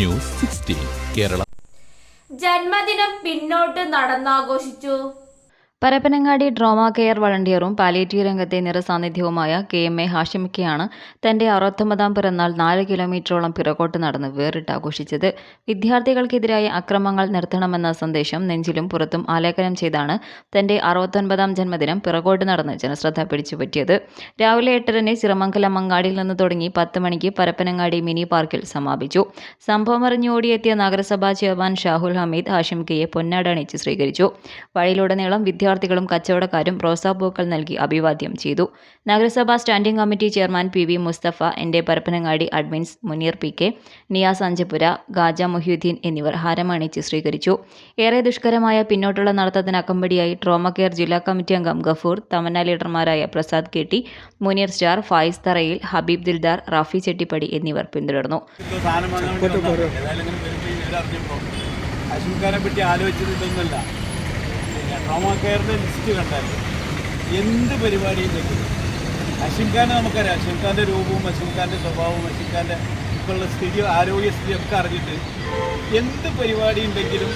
News 16 Kerala. ജന്മദിനം പിന്നോട്ട് നടന്നാഘോഷിച്ചു. Parappanangadi trauma care വളണ്ടിയറും palliative രംഗത്തെ നിറസാന്നിധ്യവുമായ KMA ഹാഷിമിക്കയാണ് തന്റെ 69ാം പിറന്നാൾ 4 കിലോമീറ്ററോളം പിറകോട്ട് നടന്ന് വേറിട്ടാഘോഷിച്ചത്. വിദ്യാർത്ഥികൾക്കെതിരായ അക്രമങ്ങൾ നിർത്തണമെന്ന സന്ദേശം നെഞ്ചിലും പുറത്തും ആലേഖനം ചെയ്താണ് തന്റെ 69ാം ജന്മദിനം പിറകോട്ട് നടന്ന് ജനശ്രദ്ധ പിടിച്ചുപറ്റിയത്. രാവിലെ 8:30 ചിറമംഗലം മങ്ങാടിയിൽ നിന്ന് തുടങ്ങി 10 മണിക്ക് പരപ്പനങ്ങാടി മിനി പാർക്കിൽ സമാപിച്ചു. സംഭവമറിഞ്ഞ് ഓടിയെത്തിയ നഗരസഭാ ചെയർമാൻ ഷാഹുൽ ഹമീദ് ഹാഷിമിക്കയെ പൊന്നാടണിച്ച് സ്വീകരിച്ചു. വഴിയിലുടനീളം വിദ്യാർത്ഥികളും കച്ചവടക്കാരും റോസാപ്പൂക്കൾ നൽകി അഭിവാദ്യം ചെയ്തു. നഗരസഭാ standing committee chairman PV Musthafa, എൻ്റെ പരപ്പനങ്ങാടി അഡ്മിൻസ് മുനീർ PK, നിയാസ് അഞ്ചപുര, ഗാജ മുഹ്യുദ്ദീൻ എന്നിവർ ഹാരമണിച്ച് സ്വീകരിച്ചു. ഏറെ ദുഷ്കരമായ പിന്നോട്ടുള്ള നടത്തത്തിന് അകമ്പടിയായി ട്രോമ കെയർ ജില്ലാ കമ്മിറ്റി അംഗം ഗഫൂർ, തമന്ന ലീഡർമാരായ പ്രസാദ് KT, മുനീർ സ്റ്റാർ, ഫായിസ് തറയിൽ, ഹബീബ് ദിൽദാർ, റാഫി ചെട്ടിപ്പടി എന്നിവർ പിന്തുടർന്നു. ട്രോമ കെയറിൻ്റെ ലിസ്റ്റ് കണ്ടാൽ എന്ത് പരിപാടിയില്ലെങ്കിലും അഷിംഖാനെ നമുക്കറിയാം. അഷിംഖാൻ്റെ രൂപവും അഷിംഖാൻ്റെ സ്വഭാവവും അഷിംഖാൻ്റെ ഇപ്പോഴുള്ള സ്ഥിതി, ആരോഗ്യസ്ഥിതി ഒക്കെ അറിഞ്ഞിട്ട് എന്ത് പരിപാടി ഉണ്ടെങ്കിലും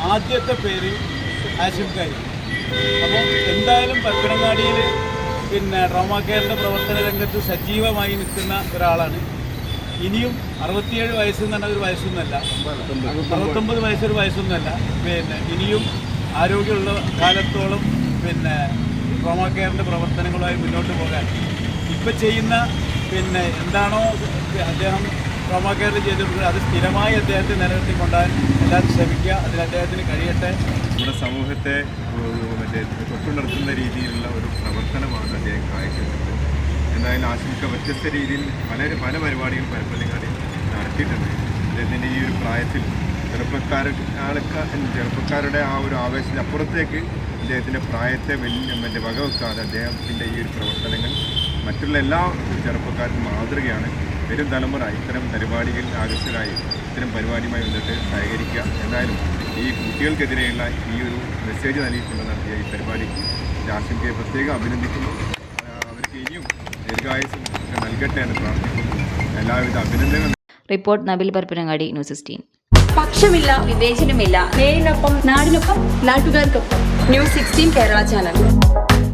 ആദ്യത്തെ പേര് ആഷിംഖായി. അപ്പോൾ എന്തായാലും പരപ്പനങ്ങാടിയിൽ ട്രോമ കെയറിൻ്റെ പ്രവർത്തന രംഗത്ത് സജീവമായി നിൽക്കുന്ന ഒരാളാണ്. ഇനിയും 67 വയസ്സെന്ന് പറഞ്ഞ ഒരു വയസ്സൊന്നുമല്ല, 69 വയസ്സൊരു വയസ്സൊന്നുമല്ല. ഇനിയും ആരോഗ്യമുള്ള കാലത്തോളം ട്രോമ കെയറിൻ്റെ പ്രവർത്തനങ്ങളുമായി മുന്നോട്ട് പോകാൻ ഇപ്പം ചെയ്യുന്ന എന്താണോ അദ്ദേഹം ട്രോമ കെയറിൽ ചെയ്തിട്ടുള്ളത് അത് സ്ഥിരമായി അദ്ദേഹത്തെ നിലനിർത്തിക്കൊണ്ടാൻ എല്ലാവരും ശ്രമിക്കുക. അതിൽ അദ്ദേഹത്തിന് കഴിയട്ടെ. നമ്മുടെ സമൂഹത്തെ തൊട്ടുണർത്തുന്ന രീതിയിലുള്ള ഒരു പ്രവർത്തനമാണ് അദ്ദേഹം കാഴ്ചവെച്ചത്. എന്തായാലും ആശംക വ്യത്യസ്ത രീതിയിൽ പല പരിപാടികളും പരപ്പനങ്ങാടി നടത്തിയിട്ടുണ്ട്. അദ്ദേഹത്തിൻ്റെ ഈ ഒരു പ്രായത്തിൽ ചെറുപ്പക്കാരുടെ ആ ഒരു ആവേശത്തിനപ്പുറത്തേക്ക് അദ്ദേഹത്തിൻ്റെ പ്രായത്തെ വകവെക്കാതെ അദ്ദേഹത്തിൻ്റെ ഈ ഒരു പ്രവർത്തനങ്ങൾ മറ്റുള്ള എല്ലാ ചെറുപ്പക്കാർക്കും മാതൃകയാണ്. വരും തലമുറ ഇത്തരം പരിപാടികളിൽ ആകർഷകരായി ഇത്തരം പരിപാടിയുമായി വന്നിട്ട് സഹകരിക്കുക. എന്തായാലും ഈ കുട്ടികൾക്കെതിരെയുള്ള ഈ ഒരു മെസ്സേജ് നൽകിക്കൊണ്ട് നടത്തിയ ഈ പരിപാടിക്ക് ആശംകയെ പ്രത്യേകം അഭിനന്ദിക്കുന്നു. അവർക്ക് ഇനിയും ദീർഘായുസ്സും നൽകട്ടെ എന്ന് പ്രാർത്ഥിക്കുന്നു. എല്ലാവിധ അഭിനന്ദനങ്ങളും. Report Nabil, Parappanangadi, news 16. പക്ഷമില്ല, വിവേചനമില്ല. നേരിനൊപ്പം, നാടിനൊപ്പം, നാട്ടുകാർക്കൊപ്പം. News 16 Kerala channel.